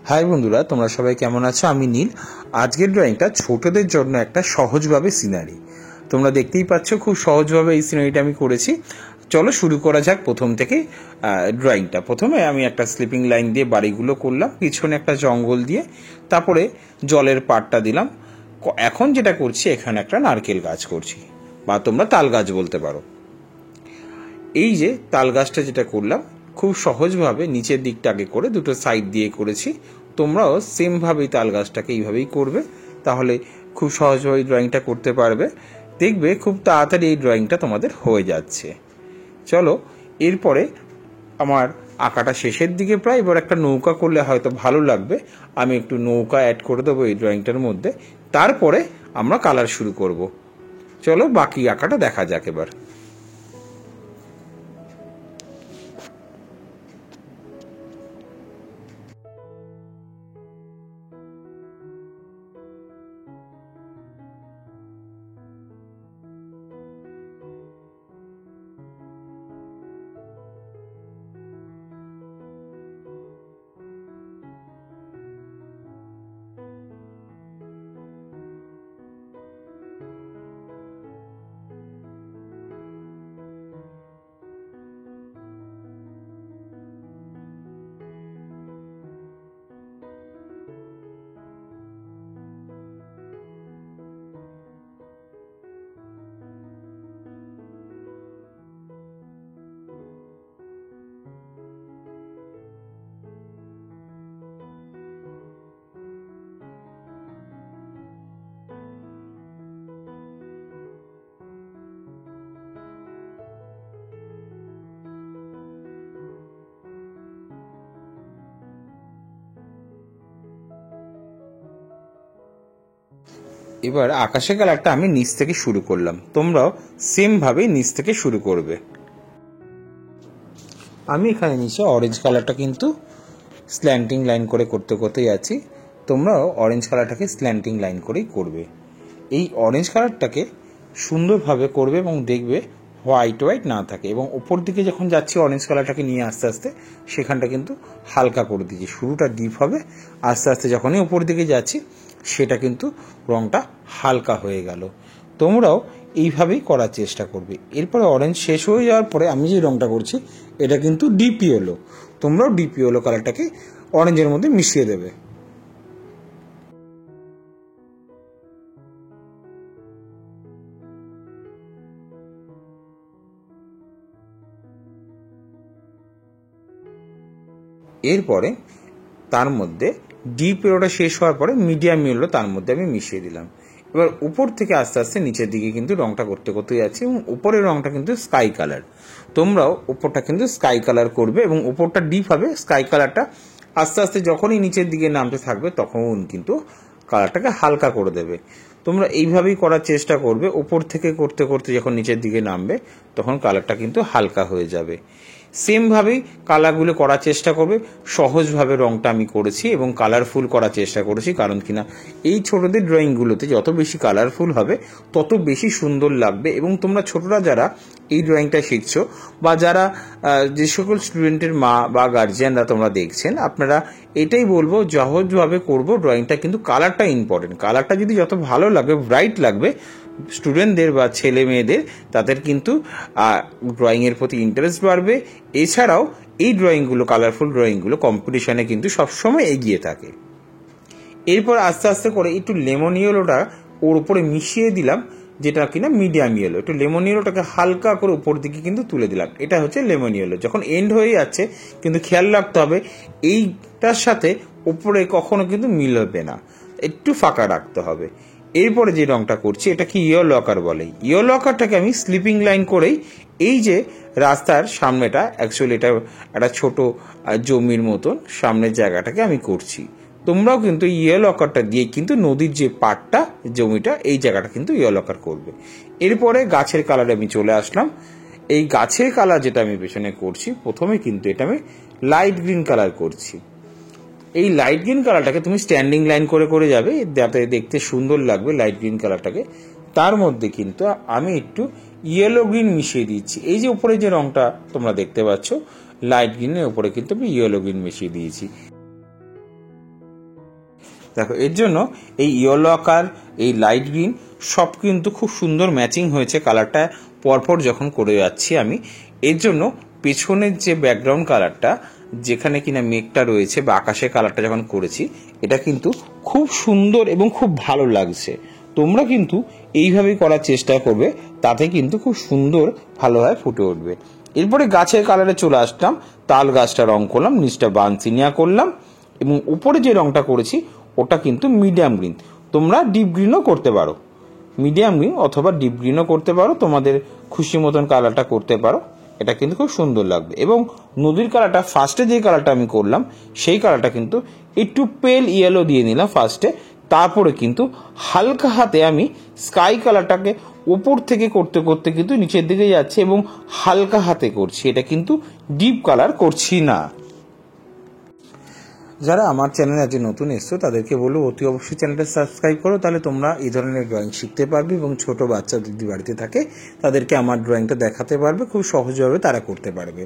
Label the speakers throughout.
Speaker 1: High বন্ধুরা, তোমরা সবাই কেমন আছো? আমি নীল। আজকের ড্রয়িংটা ছোটদের জন্য একটা সহজভাবে সিনারি। তোমরা দেখতেই পাচ্ছ খুব সহজভাবে এই সিনারিটা আমি করেছি। চলো শুরু করা যাক প্রথম থেকে ড্রয়িংটা। প্রথমে আমি একটা স্লিপিং লাইন দিয়ে বাড়িগুলো করলাম, পিছনে একটা জঙ্গল দিয়ে, তারপরে জলের পাড়টা দিলাম। এখন যেটা করছি, এখানে একটা নারকেল গাছ করছি, বা তোমরা তাল গাছ বলতে পারো। এই যে তাল গাছটা যেটা করলাম, খুব সহজভাবে নিচের দিকটাকে করে দুটো সাইড দিয়ে করেছি। তোমরাও সেমভাবেই তাল গাছটাকে এইভাবেই করবে, তাহলে খুব সহজভাবে ড্রয়িংটা করতে পারবে। দেখবে খুব তাড়াতাড়ি এই ড্রয়িংটা তোমাদের হয়ে যাচ্ছে। চলো, এরপরে আমার আঁকাটা শেষের দিকে প্রায়, এবার একটা নৌকা করলে হয়তো ভালো লাগবে। আমি একটু নৌকা অ্যাড করে দেবো এই ড্রয়িংটার মধ্যে, তারপরে আমরা কালার শুরু করব। চলো বাকি আঁকাটা দেখা যাক এবার। এবার আকাশের কালারটা আমি নিচ থেকে শুরু করলাম, তোমরাও সেম ভাবে নিচ থেকে শুরু করবে। আমি এখানে নিচে অরেঞ্জ কালারটা কিন্তু স্ল্যান্টিং লাইন করে করতে করতে যাচ্ছি। তোমরাও অরেঞ্জ কালারটাকে স্ল্যান্টিং লাইন করেই করবে। এই অরেঞ্জ কালারটাকে সুন্দরভাবে করবে এবং দেখবে হোয়াইট হোয়াইট না থাকে। এবং ওপর দিকে যখন যাচ্ছি অরেঞ্জ কালারটাকে নিয়ে আস্তে আস্তে সেখানটা কিন্তু হালকা করে দিচ্ছি। শুরুটা ডিপ হবে, আস্তে আস্তে যখনই ওপর দিকে যাচ্ছি সেটা কিন্তু রঙটা হালকা হয়ে গেল। তোমরাও এইভাবেই করার চেষ্টা করবে। এরপরে অরেঞ্জ শেষ হয়ে যাওয়ার পরে আমি যে রঙটা করছি এটা কিন্তু ডিপ ইয়েলো। তোমরাও ডিপ ইয়েলো কালারটাকে অরেঞ্জের মধ্যে মিশিয়ে দেবে। এরপরে তার মধ্যে ডিপ ইয়েলোটা শেষ হওয়ার পরে মিডিয়াম ইয়েলো তার মধ্যে আমি মিশিয়ে দিলাম। এবার উপর থেকে আস্তে আস্তে নিচের দিকে কিন্তু রংটা করতে করতে যাচ্ছি, এবং উপরের রংটা কিন্তু স্কাই কালার। তোমরাও উপরটা কিন্তু স্কাই কালার করবে, এবং উপরটা ডিপ হবে। স্কাই কালারটা আস্তে আস্তে যখনই নিচের দিকে নামতে থাকবে তখন কিন্তু কালারটাকে হালকা করে দেবে। তোমরা এইভাবেই করার চেষ্টা করবে। উপর থেকে করতে করতে যখন নিচের দিকে নামবে তখন কালারটা কিন্তু হালকা হয়ে যাবে। সেমভাবেই কালারগুলো করার চেষ্টা করবে। সহজভাবে রংটা আমি করেছি এবং কালারফুল করার চেষ্টা করেছি, কারণ কিনা এই ছোটদের ড্রয়িংগুলোতে যত বেশি কালারফুল হবে তত বেশি সুন্দর লাগবে। এবং তোমরা ছোটরা যারা এই ড্রয়িংটা শিখছো, বা যারা যে সকল স্টুডেন্টের মা বা গার্জিয়ানরা তোমরা দেখছেন, আপনারা এটাই বলবো সহজভাবে করবো ড্রয়িংটা, কিন্তু কালারটা ইম্পর্টেন্ট। কালারটা যদি যত ভালো লাগবে, ব্রাইট লাগবে স্টুডেন্টদের বা ছেলে মেয়েদের, তাদের কিন্তু ড্রয়িংয়ের প্রতি ইন্টারেস্ট বাড়বে। এছাড়াও এই ড্রয়িংগুলো, কালারফুল ড্রয়িংগুলো কম্পিটিশনে কিন্তু সবসময় এগিয়ে থাকে। এরপর আস্তে আস্তে করে একটু লেমন ইয়েলোটা ওর উপরে মিশিয়ে দিলাম, যেটা কিনা মিডিয়াম ইয়েলো। একটু লেমন ইয়েলোটাকে হালকা করে উপর দিকে কিন্তু তুলে দিলাম। এটা হচ্ছে লেমন ইয়েলো। যখন এন্ড হয়ে যাচ্ছে কিন্তু খেয়াল রাখতে হবে এইটার সাথে উপরে কখনো কিন্তু মিল হবে না, একটু ফাঁকা রাখতে হবে। এরপরে যে রংটা করছি এটা কি ইয়েলো আকার বলে। ইয়েলো আকারটাকে আমি স্লিপিং লাইন করেই এই যে রাস্তার সামনেটা, অ্যাকচুয়ালি এটা একটা ছোট জমির মতন সামনের জায়গাটাকে আমি করছি। তোমরাও কিন্তু ইয়েলো আকারটা দিয়ে কিন্তু নদীর যে পাড়টা, জমিটা, এই জায়গাটা কিন্তু ইয়েলো আকার করবে। এরপরে গাছের কালারে আমি চলে আসলাম। এই গাছের কালার যেটা আমি পেছনে করছি, প্রথমে কিন্তু এটা আমি লাইট গ্রিন কালার করছি। এই লাইট গ্রিন কালারটাকে তুমি স্ট্যান্ডিং লাইন করে করে যাবে, যাতে দেখতে সুন্দর লাগবে লাইট গ্রিন কালারটাকে। তার মধ্যে কিন্তু আমি একটু ইয়েলো গ্রিন মিশিয়ে দিচ্ছি। এই যে উপরে যে রংটা তোমরা দেখতে পাচ্ছ লাইট গ্রিনের উপরে কিন্তু আমি ইয়েলো গ্রিন মিশিয়ে দিয়েছি। দেখো এর জন্য এই ইয়েলো আকার, এই লাইট গ্রিন সব কিন্তু খুব সুন্দর ম্যাচিং হয়েছে কালারটা পরপর যখন করে যাচ্ছি আমি। এর জন্য পেছনের যে ব্যাকগ্রাউন্ড কালারটা, যেখানে কিনা মেঘটা রয়েছে বা আকাশের কালারটা যখন করেছি, এটা কিন্তু খুব সুন্দর এবং খুব ভালো লাগছে। তোমরা কিন্তু এইভাবেই করার চেষ্টা করবে, তাতে কিন্তু খুব সুন্দর ভালোভাবে ফুটে উঠবে। এরপরে গাছের কালারে চলে আসলাম, তাল গাছটা রং করলাম, নিচটা বানসিনিয়া করলাম এবং উপরে যে রংটা করেছি ওটা কিন্তু মিডিয়াম গ্রিন। তোমরা ডিপ গ্রিনও করতে পারো, মিডিয়াম গ্রিন অথবা ডিপ গ্রিনও করতে পারো, তোমাদের খুশি মতন কালারটা করতে পারো। এটা কিন্তু খুব সুন্দর লাগবে। এবং নদীর কালারটা ফার্স্টে যে কালারটা আমি করলাম সেই কালারটা কিন্তু একটু পেল ইয়েলো দিয়ে নিলাম ফার্স্টে, তারপরে কিন্তু হালকা হাতে আমি স্কাই কালারটাকে ওপর থেকে করতে করতে কিন্তু নিচের দিকে যাচ্ছে এবং হালকা হাতে করছি, এটা কিন্তু ডিপ কালার করছি না। যারা আমার চ্যানেলে আজ নতুন এসছো তাদেরকে বলবো অতি অবশ্যই চ্যানেলটা সাবস্ক্রাইব করো, তাহলে তোমরা এই ধরনের ড্রয়িং শিখতে পারবে এবং ছোট বাচ্চা যদি বাড়িতে থাকে তাদেরকে আমার ড্রয়িংটা দেখাতে পারবে, খুব সহজভাবে তারা করতে পারবে।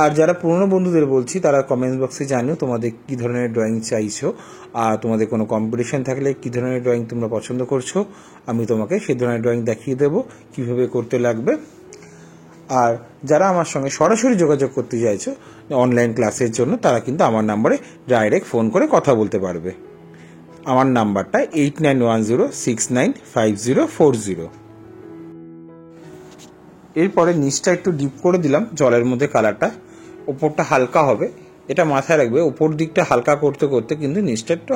Speaker 1: আর যারা পুরনো বন্ধুদের বলছি তারা কমেন্ট বক্সে জানিও তোমাদের কী ধরনের ড্রয়িং চাইছো, আর তোমাদের কোনো কম্পিটিশন থাকলে কী ধরনের ড্রয়িং তোমরা পছন্দ করছো, আমি তোমাকে সেই ধরনের ড্রয়িং দেখিয়ে দেবো কীভাবে করতে লাগবে। আর যারা আমার সঙ্গে সরাসরি যোগাযোগ করতে চাইছো অনলাইন ক্লাসের জন্য, তারা কিন্তু আমার নাম্বারে ডাইরেক্ট ফোন করে কথা বলতে পারবে। আমার নাম্বারটা 8910695040। এরপরে নিচটা একটু ডিপ করে দিলাম জলের মধ্যে কালারটা, ওপরটা হালকা হবে, এটা মাথায় রাখবে। ওপর দিকটা হালকা করতে করতে কিন্তু নিচটা একটু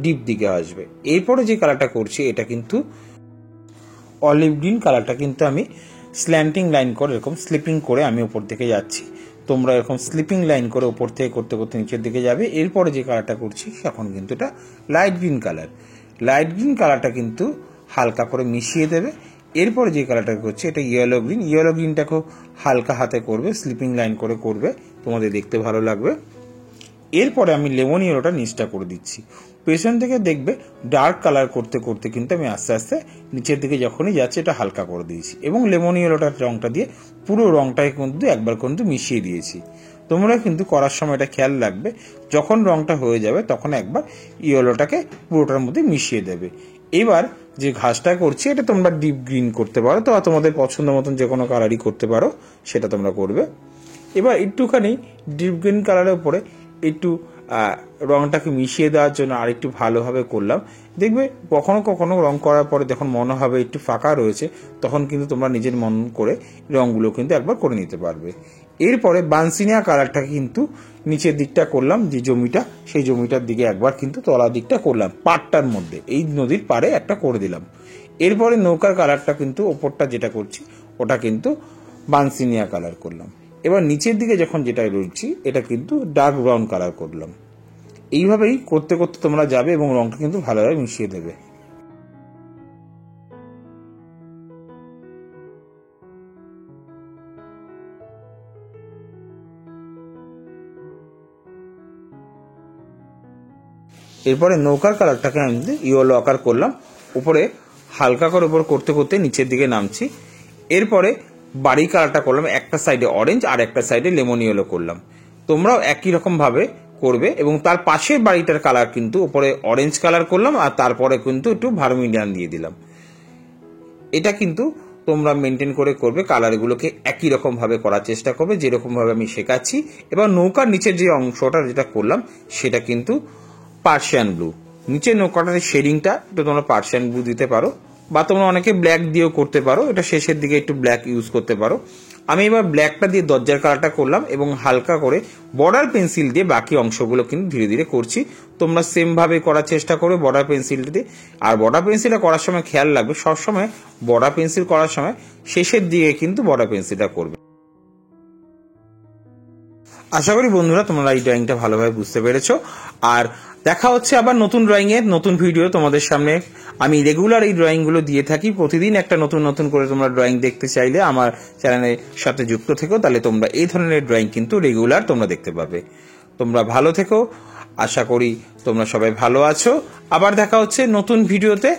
Speaker 1: ডিপ দিকে আসবে। এরপরে যে কালারটা করছি এটা কিন্তু অলিভ গ্রিন কালারটা কিন্তু আমি স্ল্যান্টিং লাইন করে এরকম স্লিপিং করে আমি উপর দিকে যাচ্ছি। তোমরা এরকম স্লিপিং লাইন করে উপর থেকে করতে করতে নিচের দিকে যাবে। এরপরে যে কালারটা করছি এখন কিন্তু এটা light green colour. Light green কালারটা কিন্তু হালকা করে মিশিয়ে দেবে। এরপরে যে কালারটা করছি এটা ইয়েলো গ্রিন। ইয়েলো গ্রিনটাকেও হালকা হাতে করবে, স্লিপিং লাইন করে করবে, তোমাদের দেখতে ভালো লাগবে। এরপরে আমি লেমন ইয়েলোটা নিচটা করে দিচ্ছি। পেছন থেকে দেখবে ডার্ক কালার করতে করতে কিন্তু আমি আস্তে আস্তে নিচের দিকে যখনই যাচ্ছে এটা হালকা করে দিয়েছি এবং লেমন ইয়েলোটার রংটা দিয়ে পুরো রংটাকে কিন্তু একবার কিন্তু মিশিয়ে দিয়েছি। তোমরা কিন্তু করার সময় এটা খেয়াল রাখবে, যখন রংটা হয়ে যাবে তখন একবার ইয়েলোটাকে পুরোটার মধ্যে মিশিয়ে দেবে। এবার যে ঘাসটা করছি এটা তোমরা ডিপ গ্রিন করতে পারো, তো তোমাদের পছন্দ মতন যে কোনো কালারই করতে পারো, সেটা তোমরা করবে। এবার একটুখানি ডিপ গ্রিন কালারের উপরে একটু রংটাকে মিশিয়ে দেওয়ার জন্য আর একটু ভালোভাবে করলাম। দেখবে কখনো কখনো রং করার পরে যখন মনে হবে একটু ফাঁকা রয়েছে, তখন কিন্তু তোমরা নিজের মন করে রংগুলো কিন্তু একবার করে নিতে পারবে। এরপরে বানসিনিয়া কালারটাকে কিন্তু নিচের দিকটা করলাম, যে জমিটা সেই জমিটার দিকে একবার কিন্তু তলা দিকটা করলাম, পাড়টার মধ্যে এই নদীর পাড়ে একটা করে দিলাম। এরপরে নৌকার কালারটা কিন্তু ওপরটা যেটা করছি ওটা কিন্তু বানসিনিয়া কালার করলাম। এবার নিচের দিকে যখন যেটা রয়েছি এটা কিন্তু ডার্ক ব্রাউন কালার করলাম। এইভাবেই করতে করতে তোমরা যাবে এবং রংটা কিন্তু ভালোভাবে মিশিয়ে দেবে। এরপরে নৌকার কালারটাকে আমি ইয়েলো আকার করলাম, উপরে হালকা করে উপর করতে করতে নিচের দিকে নামছি। এরপরে বাড়ি কালারটা করলাম, একটা সাইডে অরেঞ্জ আর একটা সাইডে লেমন ইয়েলো করলাম। তোমরাও একই রকম ভাবে করবে এবং তার পাশের বাড়িটার কালার কিন্তু উপরে অরেঞ্জ কালার করলাম আর তারপরে কিন্তু একটু ভার্মিলিয়ান দিয়ে দিলাম। এটা কিন্তু তোমরা মেনটেন করে করবে, কালারগুলোকে একই রকম ভাবে করার চেষ্টা করবে যেরকম ভাবে আমি শেখাচ্ছি। এবার নৌকার নিচের যে অংশটা যেটা করলাম সেটা কিন্তু পার্সিয়ান ব্লু। নিচের নৌকাটার শেডিংটা একটু তোমরা পার্সিয়ান ব্লু দিতে পারো বা তোমরা অনেকে ব্ল্যাক দিয়েও করতে পারো, এটা শেষের দিকে একটু ব্ল্যাক ইউজ করতে পারো। আমি এবার ব্ল্যাকটা দিয়ে দরজার কালারটা করলাম এবং হালকা করে বর্ডার পেন্সিল দিয়ে বাকি অংশগুলো কিন্তু ধীরে ধীরে করছি। তোমরা সেম ভাবে করার চেষ্টা করবে বর্ডার পেন্সিল দিয়ে। আর বর্ডার পেন্সিলটা করার সময় খেয়াল রাখবে সবসময় বর্ডার পেন্সিল করার সময় শেষের দিকে কিন্তু বর্ডার পেন্সিলটা করবে। আশা করি বন্ধুরা তোমরা এই ড্রয়িংটা ভালোভাবে বুঝতে পেরেছো। আর দেখা হচ্ছে আবার নতুন ড্রয়িং এর নতুন ভিডিও তোমাদের সামনে। আমি রেগুলার এই ড্রয়িং গুলো দিয়ে থাকি, প্রতিদিন একটা নতুন নতুন করে তোমরা ড্রয়িং দেখতে চাইলে আমার চ্যানেলের সাথে যুক্ত থেকো, তাহলে তোমরা এই ধরনের ড্রয়িং কিন্তু রেগুলার তোমরা দেখতে পাবে। তোমরা ভালো থেকো, আশা করি তোমরা সবাই ভালো আছো। আবার দেখা হচ্ছে নতুন ভিডিওতে।